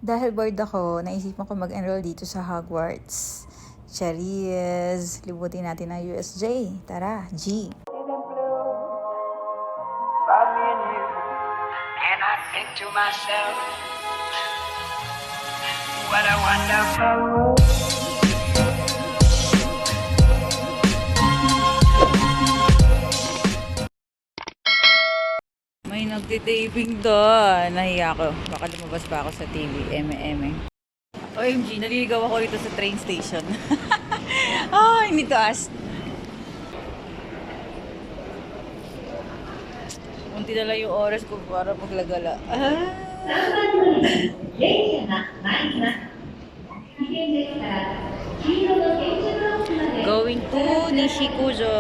Dahil bored ako, naisipan ko mag-enroll dito sa Hogwarts. Charis, libutin natin ang USJ. Tara, G! And I think to myself, what a wonderful world. May nagtitaping doon. Nahiya ko. Baka lumabas pa ako sa TV. Eme. OMG, naliligaw ako rito sa train station. Oh, I need to ask. Kunti na lang yung oras ko para maglagala. Going to Nishikujo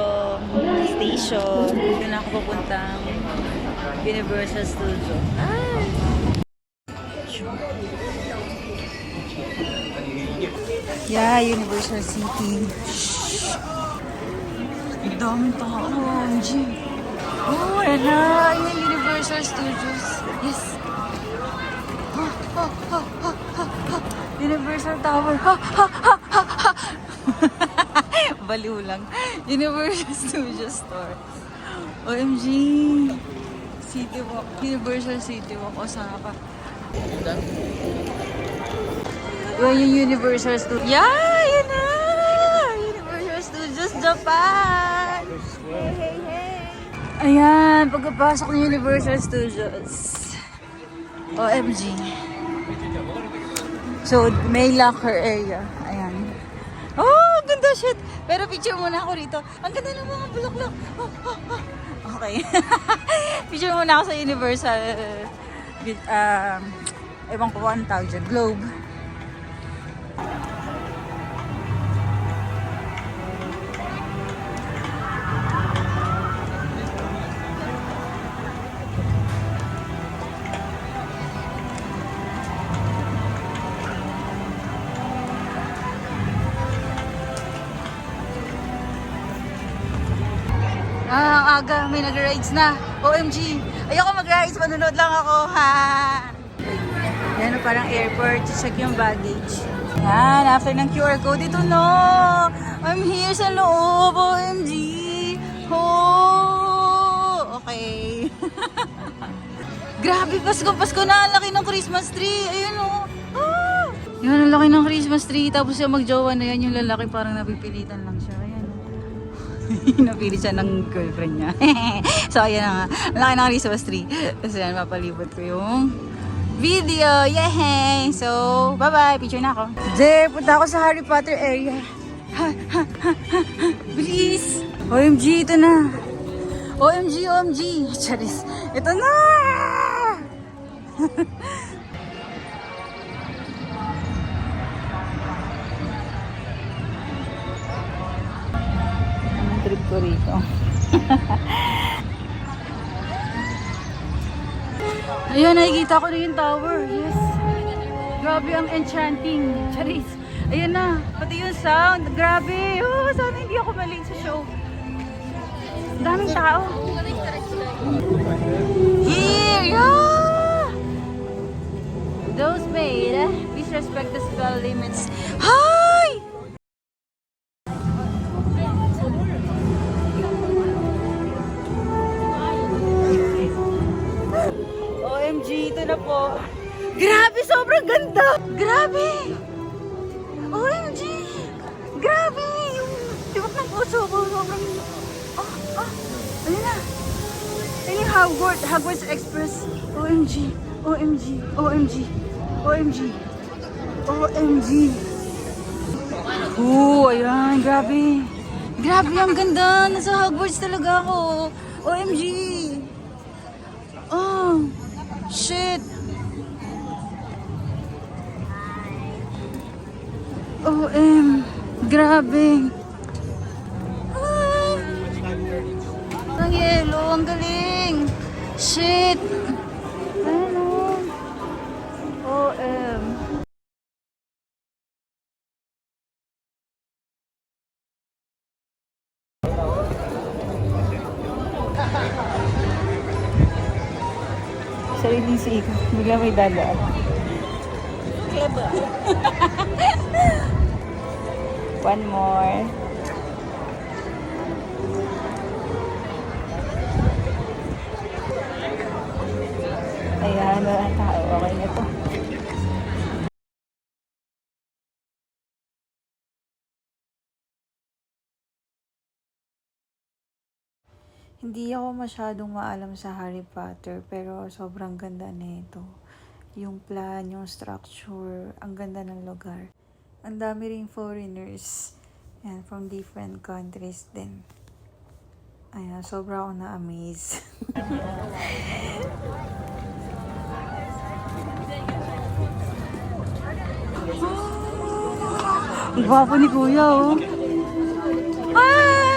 Station. Doon ako papuntang Universal Studio. Yeah, Universal City. Ang daming tao. OMG. Oh, ayan na. Ayan yung Universal Studios. Yes. Universal Tower. Baliw lang. Universal Studios Store. OMG. City Walk. Universal City Walk. Osaka. Yun yung Universal Studios. Yeah! Yun na! Universal Studios Japan! Hey! Ayan, pagkapasok ng Universal Studios. OMG. So, may locker area. Ayan. Oh, ganda shit! Pero picture muna ako rito. Ang ganda ng mga bulaklak. Okay. Picture muna ako sa Universal ewan ko 1,000 Globe. Ang aga, may nag-rides na. OMG. Ayoko mag-rides, manunod lang ako. Ha! Yan, parang airport. Check yung baggage. Yan, after ng QR code, ito no. I'm here sa loob. OMG. Oh! Okay. Grabe, Pasko na. Ang laki ng Christmas tree. Ayun o. Oh. Yan, ang laki ng Christmas tree. Tapos yung magjowa na yan, yung lalaki parang napipilitan lang siya. Ayan. Napili siya ng girlfriend niya. So, ayan na nga. Ang laki ng Christmas tree. Tapos yan, mapalibot ko yung video. Yay! So, bye-bye. Picture na ako. There, punta ako sa Harry Potter area. Bilis! OMG, ito na. OMG. Charis. Ito na! Trip ko rito. Ayun, nakikita ko na yung tower. Yes. Grabe ang enchanting. Charis. Ayun na. Pati yung sound. Grabe. Oh, sana hindi ako maling sa show. Daming tao. Here. Yeah. Those made. Please respect the spell limits. Hi! OMG, ito na po. Grabe, sobrang ganda. Grabe. OMG. Grabe. Yung tibok ng puso ko, sobrang... Ayun na. Ayun yung Hogwarts Express. OMG. Ayan. Grabe. Grabe, ang ganda. Nasa Hogwarts talaga ako. OMG. Oh, shit. Grabe. Ang yelo, ang galing. Shit. Ano? OM. Sariling si Ika. Bigla may dadaan. One more. Ayan, wala ang tao. Okay na to. Hindi ako masyadong maalam sa Harry Potter, pero sobrang ganda nito. Yung plan, yung structure, ang ganda ng lugar. Ang dami ring foreigners. Yan, from different countries din. Ayan, sobra ako na-amaze. Ang gwapo ni Kuya, oh. Ah!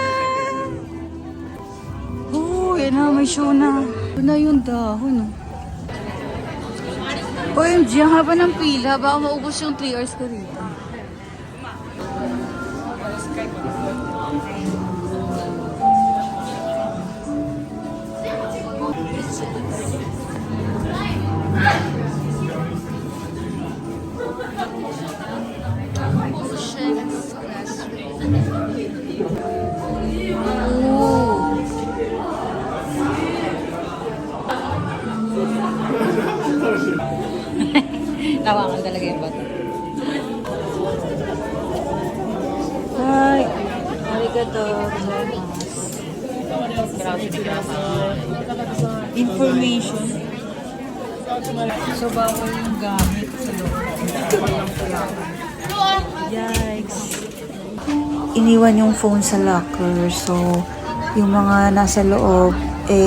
Oh, yan na, may show na. Ito na yung dahon, oh. OMG, ang haba ng pila. Baka maubos yung 3 hours ko dito. Tawakan talaga yung bata. Hi! Arigato. Information. So, bawal yung gamit sa loob. Yikes. Iniwan yung phone sa locker. So, yung mga nasa loob,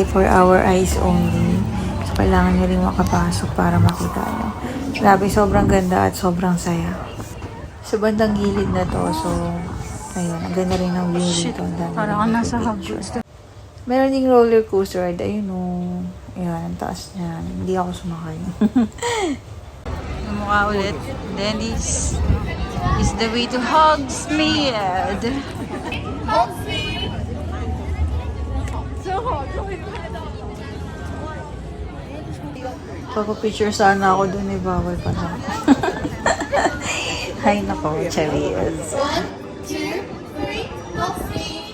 for our eyes only. So, kailangan nyo rin makapasok para makita nyo. Grabe, sobrang ganda at sobrang saya. Sa bandang gilid na to, so, ayun, ang ganda rin ng view dito. Parang ang nasa Hogwarts. Meron ding roller coaster ride. Ayun, oh. Ayan, ang taas niyan. Hindi ako sumakay. Mukha ulit. Then this is the way to Hogsmeade. Pagpa-picture sana ako dun, bawal pa na. Hay nako, Charis. 1, 2, 3, Hogsmeade.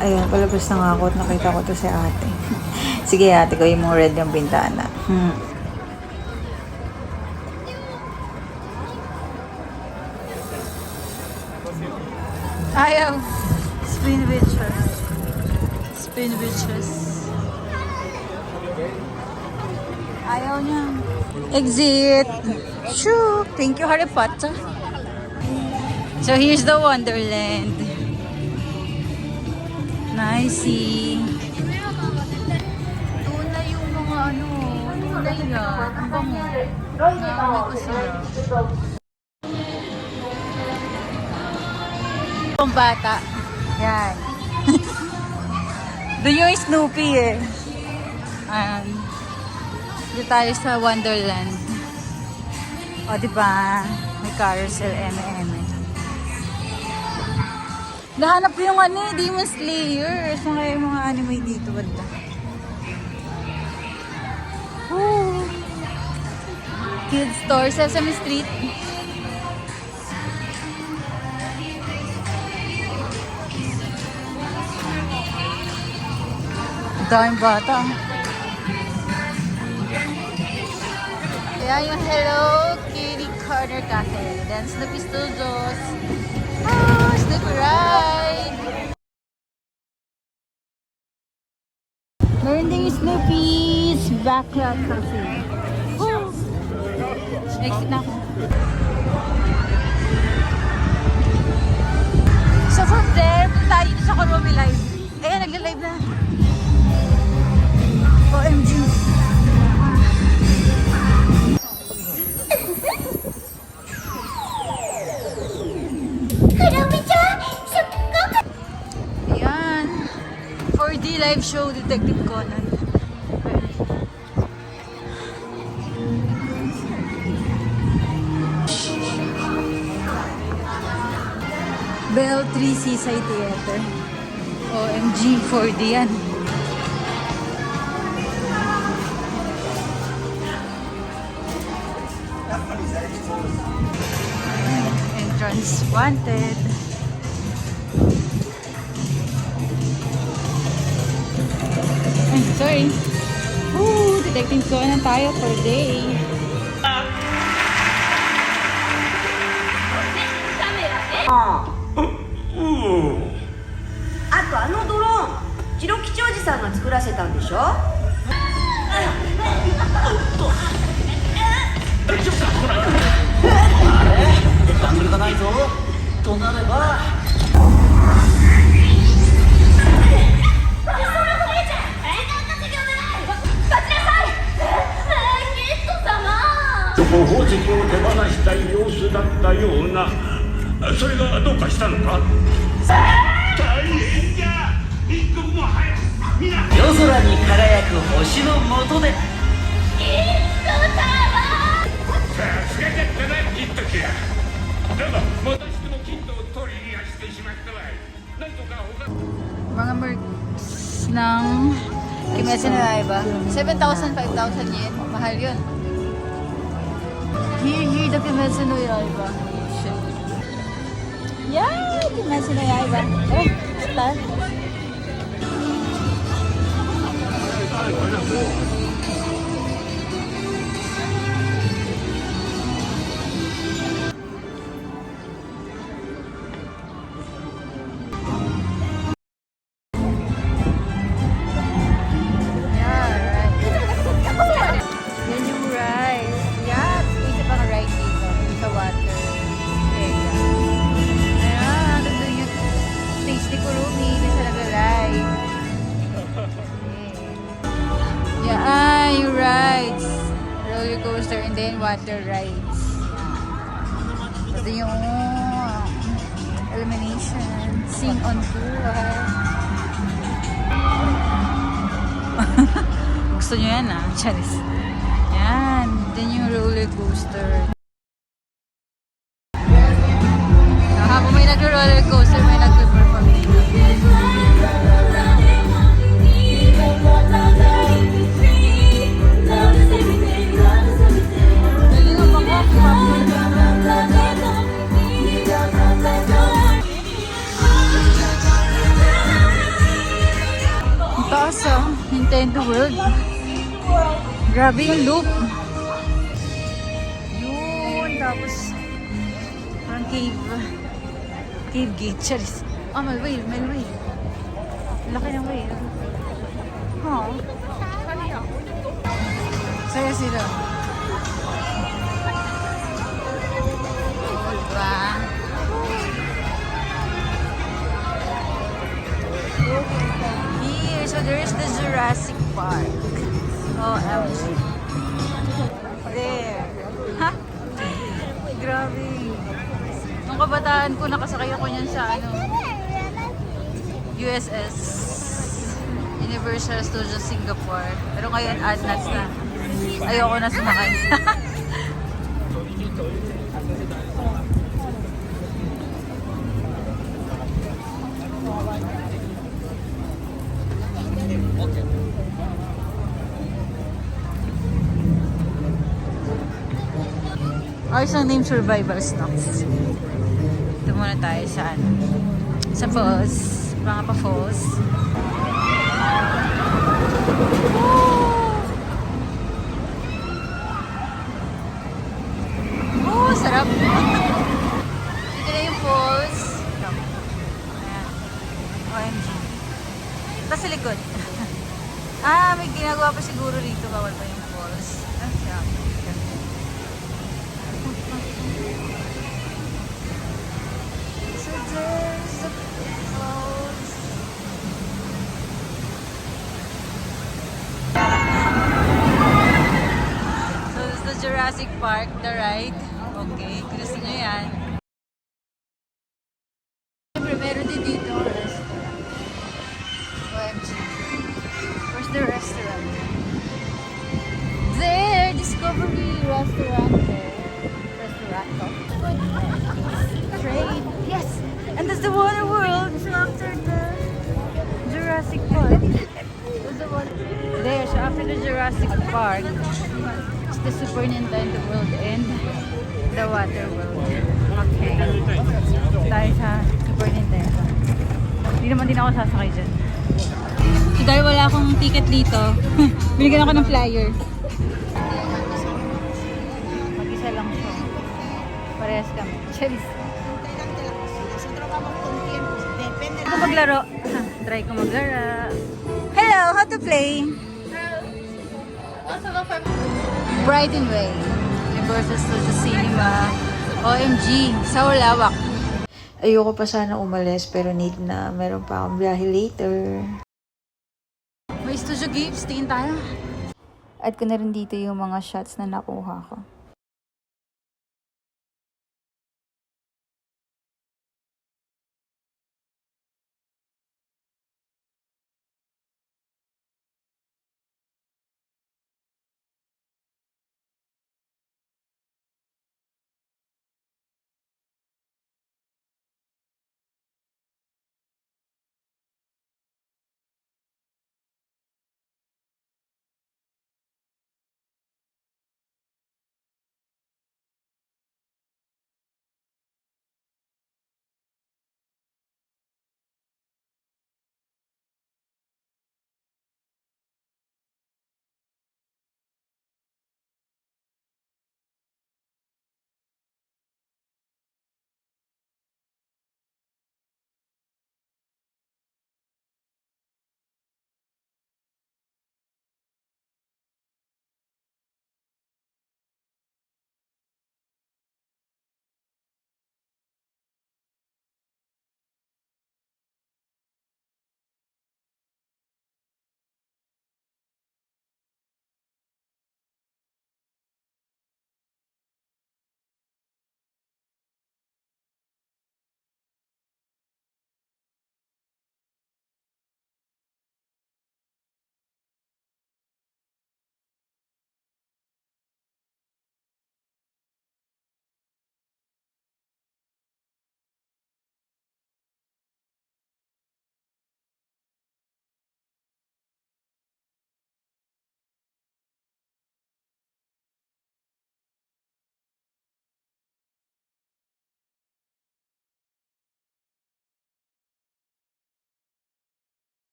Ayan, palabas na nga ako at nakita ko to si ate. Sige ate, gawin mo red yung bintana. Ayaw. Spin witches. Spin witches. Ayaw niya. Exit. Shoo! Thank you, Harry Potter. So here's the Wonderland. Nice. Tunay yung mga ano. Tunay yan. Ang bango. Naamoy ko sila. Yung bata. Yan. Doon yung Snoopy eh. Ayan. Dito tayo sa Wonderland. O diba? May carousel, eme-eme. Nahanap ko yung ano eh, Demon Slayer. Saan kaya yung mga anime dito? Banda? Woo! Kids Store, Sesame Street. Daming bata. Ayan yung Hello Kitty Corner Cafe. Then Snoopy Studios. Ah, Snoopy Ride. Meron ding Snoopy's Backyard Cafe. Woo! Exit na ako. So from there, punta tayo dito sa Kuromi Live. Ayan, nagla-live na. OMG. Ayan. 4D live show, Detective Conan. Bell 3 Seaside Theater. OMG, 4D yan. Entrance wanted. Ay, sorry. Woo! Detective Conan tayo for day. あとあのドローンチロ吉おじさんが作らせたんでしょアングルがないぞとなれば宝石を手放したい様子だったような。それがどうかしたのか。大変じゃ。一刻も早く皆夜空に輝く星の下で助けてってね、キッドキや。だがまたしてもキッドを取り逃がしてしまったわい。なんとか他Mga mercs ng Kimetsu no Yaiba. 7,000, 5,000 yen. Mahal yun. Here, the Kimetsu no Yaiba. Shit. Yeah, Kimetsu no Yaiba. Oh, start. Yan yung rice. Yeah, isa pang rice dito. Sa water. Ega. Ayan, ito yung tasty kurumi na sa nagalay. Yeah, yung rides. Roller coaster and then water rides. Ito yung elimination. Sing on tour. Gusto nyo yan ah, Charis. Yan, din yung roller coaster. Habang may nag-roller coaster, may nag-perform dito. Ang taas ah, Nintendo World. Grabe yung loop. Yun, tapos parang cave. Cave gate, charis. Ah, may whale, may whale. Laki ng whale. Huh. Saya sila. Diba? Here, so there's the Jurassic Park. OMG. There. Ha? Grabe. Nung kabataan ko, nakasakay ako niyan sa USS. Universal Studios Singapore. Pero ngayon, ADNAS na. Ayoko na sumakay. Ayos ang name, Survival Stocks. Ito muna tayo sa sa falls. Mga pa-falls. Oh, sarap. Dito na yung falls. Ayan. OMG. Tapos sa likod. May ginagawa pa siguro dito. Bawal pa yung falls. Sarap. So there's the falls. So this is the Jurassic Park, the ride. Okay, gusto nyo yan. Siyempre, meron din dito. OMG. the restaurant. There, Discovery Restaurant. Trade. Yes! And that's the Wonder World. So after the Jurassic Park. There, so after the Jurassic Park, it's the Super Nintendo World and the Water World. Okay. Dahil sa Super Nintendo. Hindi naman din ako sasakay dyan. So dahil wala akong ticket dito, binigyan ako ng flyer. Mag-isa lang siya. Parehas kami. Cheers. Ako maglaro. Try ko maglaro. Hello, how to play? Brighton Way. Universal Studios Cinema. OMG, sa Ulawak. Ayoko pa sana umalis pero need na. Meron pa akong biyahe later. May Studio Gibbs, tingin tayo. At ko na rin dito yung mga shots na nakuha ko.